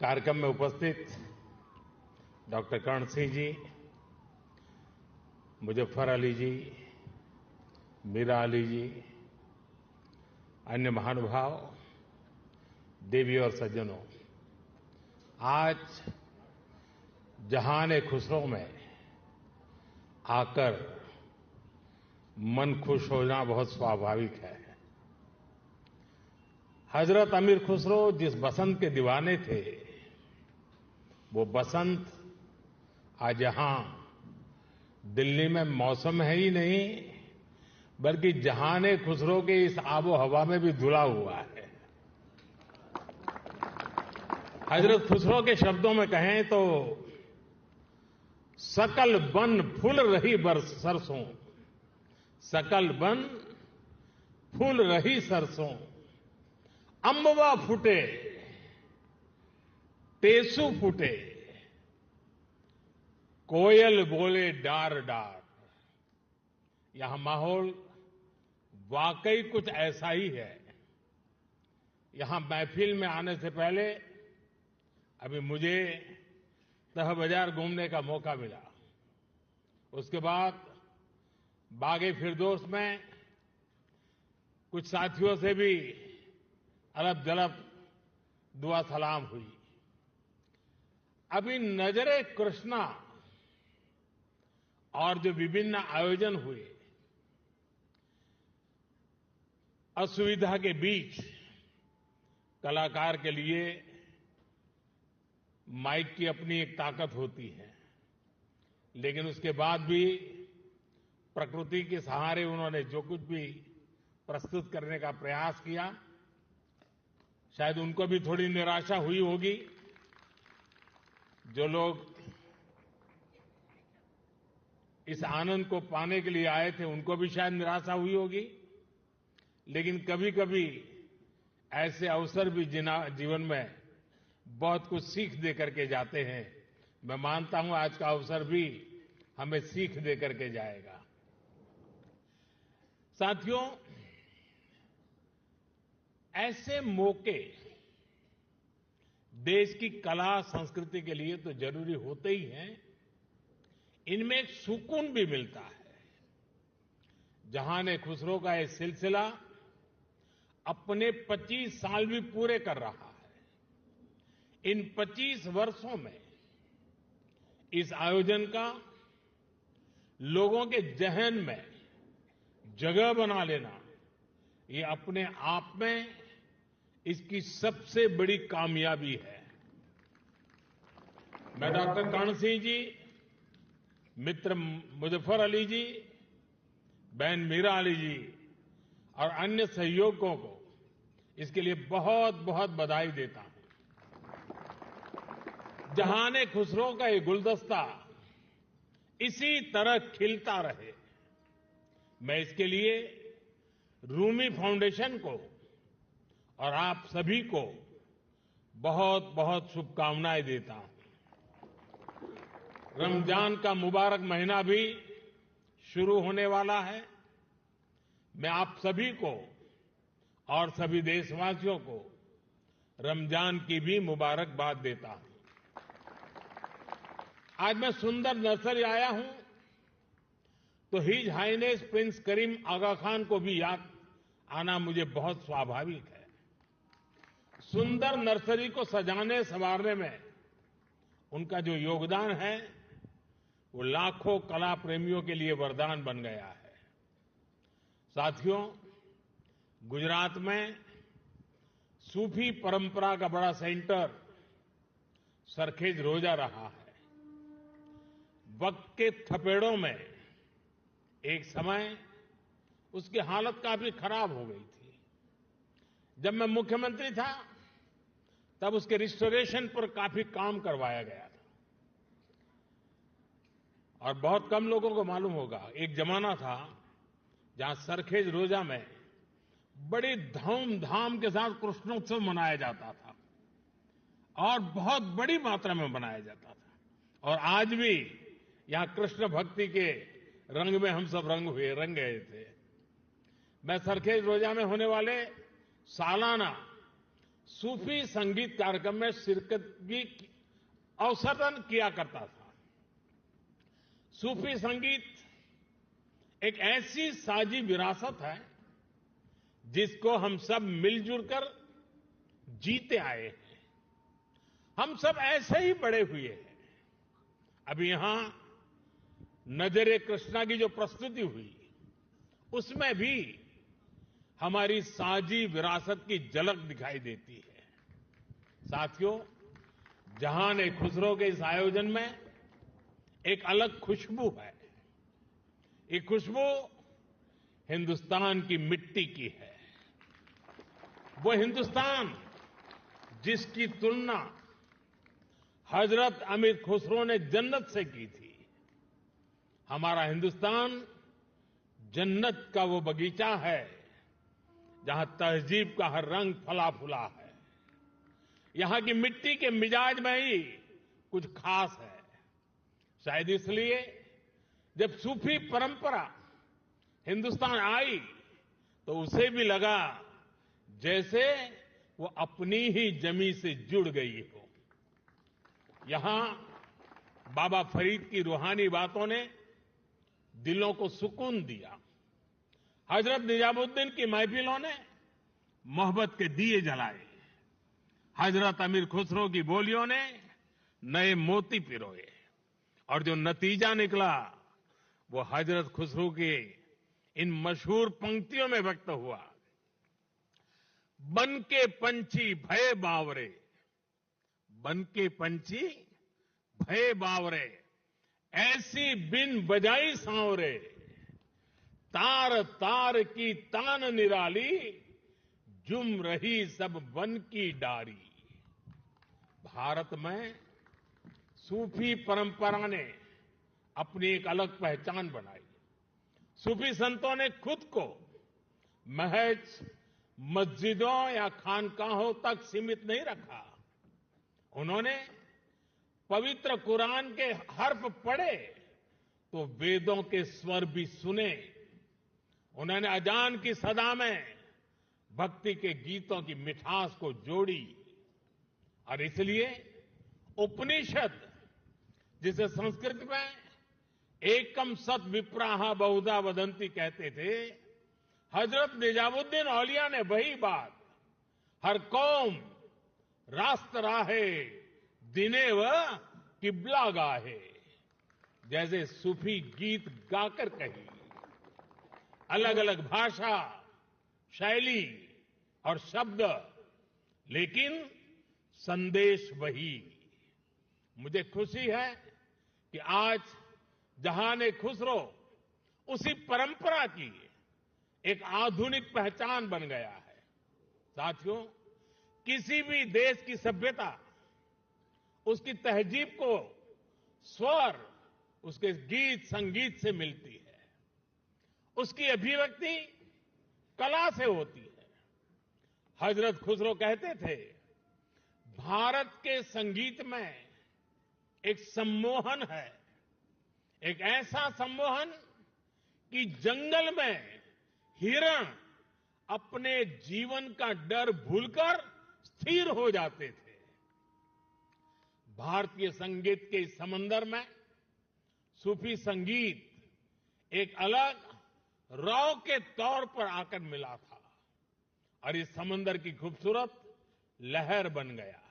कार्यक्रम में उपस्थित डॉक्टर कर्ण सिंह जी, मुजफ्फर अली जी, मीरा अली जी, अन्य महानुभाव, देवी और सज्जनों, आज जहान-ए-खुसरो में आकर मन खुश होना बहुत स्वाभाविक है। हजरत अमीर खुसरो जिस बसंत के दीवाने थे, वो बसंत आज यहां दिल्ली में मौसम है ही नहीं, बल्कि जहान-ए-खुसरो के इस आबो हवा में भी धुला हुआ है। हजरत खुसरो के शब्दों में कहें तो सकल बन फूल रही बरस सरसों, सकल बन फूल रही सरसों, अंबवा फूटे टेसू फूटे, कोयल बोले डार डार। यहां माहौल वाकई कुछ ऐसा ही है। यहां महफिल में आने से पहले अभी मुझे तह बाजार घूमने का मौका मिला। उसके बाद बागे फिरदौस में कुछ साथियों से भी अलब जलब दुआ सलाम हुई। अभी नजरे कृष्णा और जो विभिन्न आयोजन हुए, असुविधा के बीच कलाकार के लिए माइक की अपनी एक ताकत होती है, लेकिन उसके बाद भी प्रकृति के सहारे उन्होंने जो कुछ भी प्रस्तुत करने का प्रयास किया, शायद उनको भी थोड़ी निराशा हुई होगी। जो लोग इस आनंद को पाने के लिए आए थे, उनको भी शायद निराशा हुई होगी। लेकिन कभी-कभी ऐसे अवसर भी जीवन में बहुत कुछ सीख दे करके जाते हैं। मैं मानता हूं आज का अवसर भी हमें सीख दे करके जाएगा। साथियों, ऐसे मौके देश की कला संस्कृति के लिए तो जरूरी होते ही हैं, इनमें एक सुकून भी मिलता है। जहान-ए-खुसरो का ये सिलसिला अपने 25 साल भी पूरे कर रहा है। इन 25 वर्षों में इस आयोजन का लोगों के जहन में जगह बना लेना, ये अपने आप में इसकी सबसे बड़ी कामयाबी है। मैं डॉक्टर कर्ण सिंह जी, मित्र मुजफ्फर अली जी, बहन मीरा अली जी और अन्य सहयोगियों को इसके लिए बहुत बहुत बधाई देता हूं। जहान-ए-खुसरो का ये गुलदस्ता इसी तरह खिलता रहे, मैं इसके लिए रूमी फाउंडेशन को और आप सभी को बहुत बहुत शुभकामनाएं देता हूं। रमजान का मुबारक महीना भी शुरू होने वाला है। मैं आप सभी को और सभी देशवासियों को रमजान की भी मुबारकबाद देता हूं। आज मैं सुंदर नर्सरी आया हूं तो हिज हाइनेस प्रिंस करीम आगा खान को भी याद आना मुझे बहुत स्वाभाविक है। सुंदर नर्सरी को सजाने संवारने में उनका जो योगदान है, वो लाखों कला प्रेमियों के लिए वरदान बन गया है। साथियों, गुजरात में सूफी परंपरा का बड़ा सेंटर सरखेज रोजा रहा है। वक्त के थपेड़ों में एक समय उसकी हालत काफी खराब हो गई थी। जब मैं मुख्यमंत्री था, तब उसके रिस्टोरेशन पर काफी काम करवाया गया था। और बहुत कम लोगों को मालूम होगा, एक जमाना था जहां सरखेज रोजा में बड़ी धूमधाम के साथ कृष्णोत्सव मनाया जाता था और बहुत बड़ी मात्रा में मनाया जाता था। और आज भी यहां कृष्ण भक्ति के रंग में हम सब रंग गए थे। मैं सरखेज रोजा में होने वाले सालाना सूफी संगीत कार्यक्रम में शिरकत की अवसर किया करता था। सूफी संगीत एक ऐसी साझी विरासत है जिसको हम सब मिलजुल कर जीते आए हैं। हम सब ऐसे ही बड़े हुए हैं। अभी यहां नजरे कृष्णा की जो प्रस्तुति हुई उसमें भी हमारी साझी विरासत की झलक दिखाई देती है। साथियों, जहान-ए-खुसरो के इस आयोजन में एक अलग खुशबू है। ये खुशबू हिंदुस्तान की मिट्टी की है। वो हिंदुस्तान जिसकी तुलना हजरत अमीर खुसरो ने जन्नत से की थी। हमारा हिंदुस्तान जन्नत का वो बगीचा है जहां तहजीब का हर रंग फला फूला है। यहां की मिट्टी के मिजाज में ही कुछ खास है। शायद इसलिए जब सूफी परंपरा हिंदुस्तान आई तो उसे भी लगा जैसे वो अपनी ही जमीन से जुड़ गई हो। यहां बाबा फरीद की रूहानी बातों ने दिलों को सुकून दिया। हजरत निजामुद्दीन की महफिलों ने मोहब्बत के दिए जलाए। हजरत अमीर खुसरो की बोलियों ने नए मोती पिरोए और जो नतीजा निकला वो हजरत खुसरो के इन मशहूर पंक्तियों में व्यक्त हुआ। बन के पंछी भय बावरे, बन के पंछी भय बावरे, ऐसी बिन बजाई सांवरे, तार तार की तान निराली, जुम रही सब वन की डारी। भारत में सूफी परंपरा ने अपनी एक अलग पहचान बनाई। सूफी संतों ने खुद को महज मस्जिदों या खानकाहों तक सीमित नहीं रखा। उन्होंने पवित्र कुरान के हर्फ पढ़े तो वेदों के स्वर भी सुने। उन्होंने अजान की सदा में भक्ति के गीतों की मिठास को जोड़ी और इसलिए उपनिषद, जिसे संस्कृत में एकम सत विप्राहा बहुधा वदंती कहते थे, हजरत निजामुद्दीन औलिया ने वही बात हर कौम रास्त राहे दिने व किबला गाहे जैसे सूफी गीत गाकर कही। अलग अलग भाषा, शैली और शब्द, लेकिन संदेश वही। मुझे खुशी है कि आज जहान-ए-खुसरो उसी परंपरा की एक आधुनिक पहचान बन गया है। साथियों, किसी भी देश की सभ्यता उसकी तहजीब को स्वर उसके गीत संगीत से मिलती है। उसकी अभिव्यक्ति कला से होती है। हजरत खुसरो कहते थे, भारत के संगीत में एक सम्मोहन है, एक ऐसा सम्मोहन कि जंगल में हिरण अपने जीवन का डर भूलकर स्थिर हो जाते थे। भारतीय संगीत के इस समंदर में सूफी संगीत एक अलग रॉ के तौर पर आकर मिला था और इस समंदर की खूबसूरत लहर बन गया।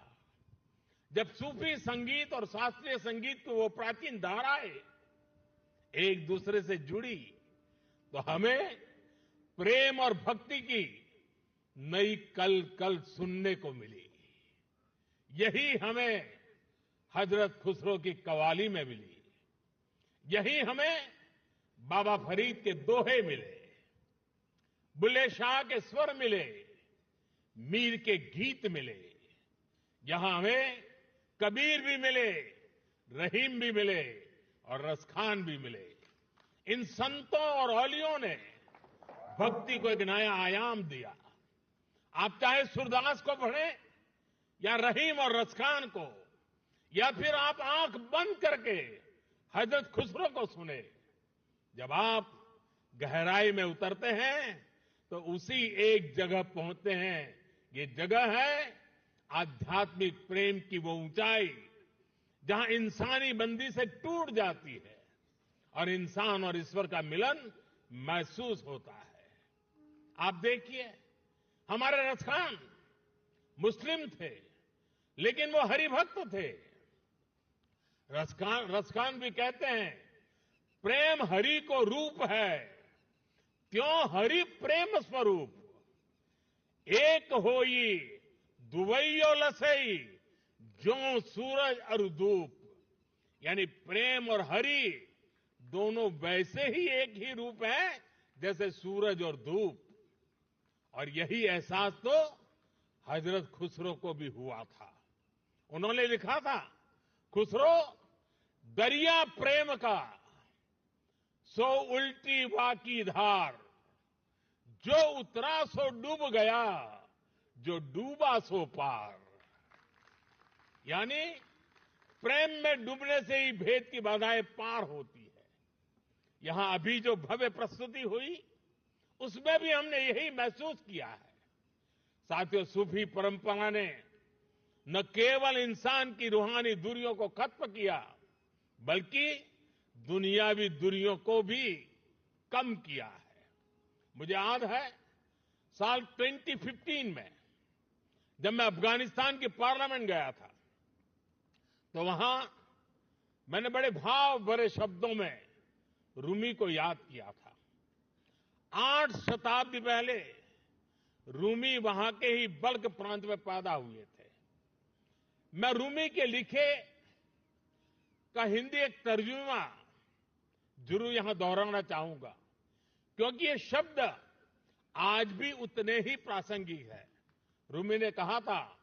जब सूफी संगीत और शास्त्रीय संगीत की वो प्राचीन धाराएं एक दूसरे से जुड़ी तो हमें प्रेम और भक्ति की नई कल कल सुनने को मिली। यही हमें हजरत खुसरो की कव्वाली में मिली। यही हमें बाबा फरीद के दोहे मिले, बुल्ले शाह के स्वर मिले, मीर के गीत मिले। यहां हमें कबीर भी मिले, रहीम भी मिले और रसखान भी मिले। इन संतों और औलियों ने भक्ति को एक नया आयाम दिया। आप चाहे सूरदास को पढ़ें या रहीम और रसखान को, या फिर आप आंख बंद करके हजरत खुसरो को सुने। जब आप गहराई में उतरते हैं तो उसी एक जगह पहुंचते हैं। ये जगह है आध्यात्मिक प्रेम की वो ऊंचाई जहां इंसानी बंदी से टूट जाती है और इंसान और ईश्वर का मिलन महसूस होता है। आप देखिए, हमारे रसखान मुस्लिम थे, लेकिन वो हरिभक्त थे। रसखान भी कहते हैं, प्रेम हरि को रूप है, त्यों हरि प्रेम स्वरूप। एक होई दुवैयो लसई, ज्यों सूरज और धूप। यानी प्रेम और हरि दोनों वैसे ही एक ही रूप है जैसे सूरज और धूप। और यही एहसास तो हजरत खुसरो को भी हुआ था। उन्होंने लिखा था, खुसरो दरिया प्रेम का सो उल्टी वाकी धार, जो उतरा सो डूब गया, जो डूबा सो पार। यानी प्रेम में डूबने से ही भेद की बाधाएं पार होती है। यहां अभी जो भव्य प्रस्तुति हुई, उसमें भी हमने यही महसूस किया है। साथियों, सूफी परंपरा ने न केवल इंसान की रूहानी दूरियों को खत्म किया, बल्कि दुनियावी दूरियों को भी कम किया है। मुझे याद है, साल 2015 में जब मैं अफगानिस्तान की पार्लियामेंट गया था, तो वहां मैंने बड़े भाव भरे शब्दों में रूमी को याद किया था। 8 शताब्दी पहले रूमी वहां के ही बल्ख प्रांत में पैदा हुए थे। मैं रूमी के लिखे का हिंदी एक तर्जुमा जरूर यहां दोहराना चाहूंगा, क्योंकि ये शब्द आज भी उतने ही प्रासंगिक है। रूमी ने कहा था,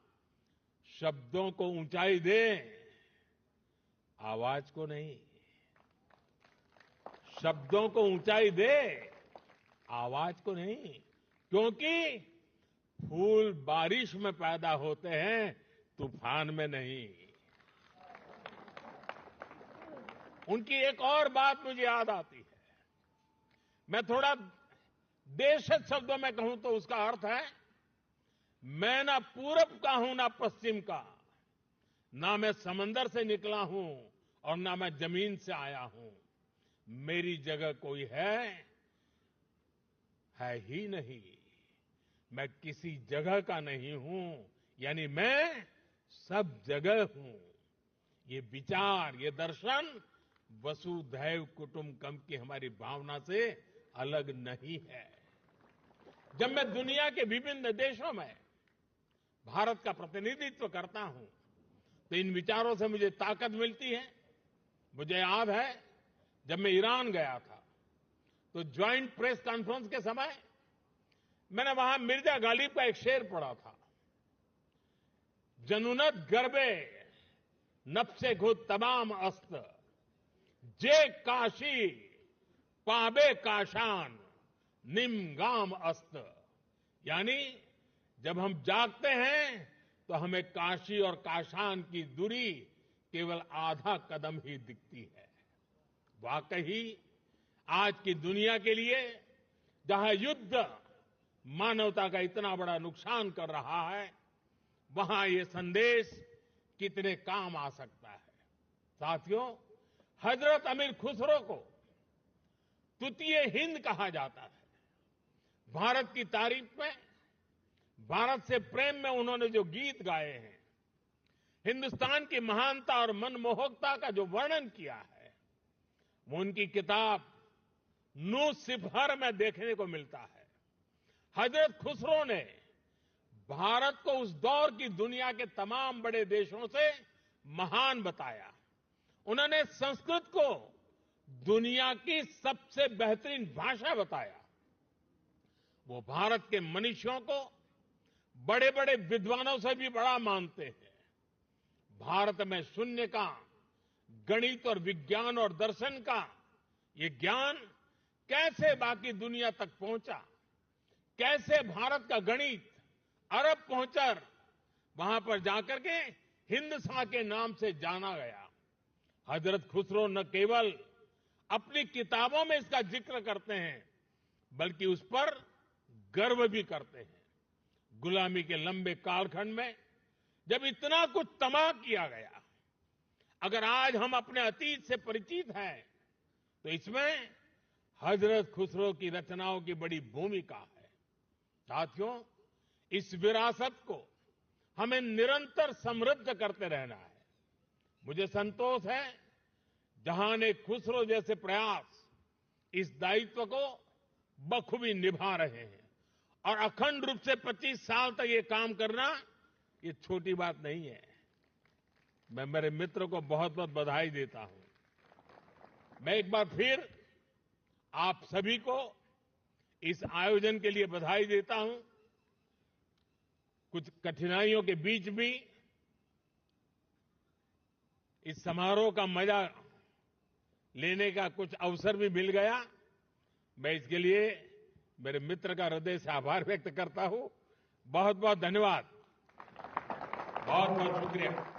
शब्दों को ऊंचाई दे, आवाज को नहीं। शब्दों को ऊंचाई दे, आवाज को नहीं, क्योंकि फूल बारिश में पैदा होते हैं, तूफान में नहीं। उनकी एक और बात मुझे याद आती है। मैं थोड़ा देशज शब्दों में कहूं तो उसका अर्थ है, मैं ना पूरब का हूं ना पश्चिम का, ना मैं समंदर से निकला हूं और ना मैं जमीन से आया हूं। मेरी जगह कोई है ही नहीं। मैं किसी जगह का नहीं हूं, यानी मैं सब जगह हूं। ये विचार, ये दर्शन वसुधैव कुटुंबकम की हमारी भावना से अलग नहीं है। जब मैं दुनिया के विभिन्न देशों में भारत का प्रतिनिधित्व करता हूं, तो इन विचारों से मुझे ताकत मिलती है। मुझे याद है, जब मैं ईरान गया था, तो ज्वाइंट प्रेस कॉन्फ्रेंस के समय मैंने वहां मिर्जा गालिब का एक शेर पढ़ा था, जनुनत गर्बे नफ्से खुद तमाम अस्त, जे काशी पाबे काशान निम गाम अस्त। यानी जब हम जागते हैं तो हमें काशी और काशान की दूरी केवल आधा कदम ही दिखती है। वाकई आज की दुनिया के लिए, जहां युद्ध मानवता का इतना बड़ा नुकसान कर रहा है, वहां ये संदेश कितने काम आ सकता है। साथियों, हजरत अमीर खुसरो को तृतीय हिंद कहा जाता है। भारत की तारीफ में, भारत से प्रेम में उन्होंने जो गीत गाए हैं, हिंदुस्तान की महानता और मनमोहकता का जो वर्णन किया है, वो उनकी किताब नू सिफहर में देखने को मिलता है। हजरत खुसरो ने भारत को उस दौर की दुनिया के तमाम बड़े देशों से महान बताया। उन्होंने संस्कृत को दुनिया की सबसे बेहतरीन भाषा बताया। वो भारत के मनीषियों को बड़े बड़े विद्वानों से भी बड़ा मानते हैं। भारत में शून्य का, गणित और विज्ञान और दर्शन का ये ज्ञान कैसे बाकी दुनिया तक पहुंचा, कैसे भारत का गणित अरब पहुंचकर वहां पर जाकर के हिंदसा के नाम से जाना गया। हजरत खुसरो न केवल अपनी किताबों में इसका जिक्र करते हैं, बल्कि उस पर गर्व भी करते हैं। गुलामी के लंबे कालखंड में जब इतना कुछ तबाह किया गया, अगर आज हम अपने अतीत से परिचित हैं तो इसमें हजरत खुसरो की रचनाओं की बड़ी भूमिका है। साथियों, इस विरासत को हमें निरंतर समृद्ध करते रहना है। मुझे संतोष है जहां खुसरो जैसे प्रयास इस दायित्व को बखूबी निभा रहे हैं और अखंड रूप से 25 साल तक ये काम करना ये छोटी बात नहीं है। मैं मेरे मित्र को बहुत बहुत बधाई देता हूं। मैं एक बार फिर आप सभी को इस आयोजन के लिए बधाई देता हूं। कुछ कठिनाइयों के बीच भी इस समारोह का मजा लेने का कुछ अवसर भी मिल गया। मैं इसके लिए मेरे मित्र का हृदय से आभार व्यक्त करता हूं। बहुत बहुत धन्यवाद, बहुत बहुत शुक्रिया।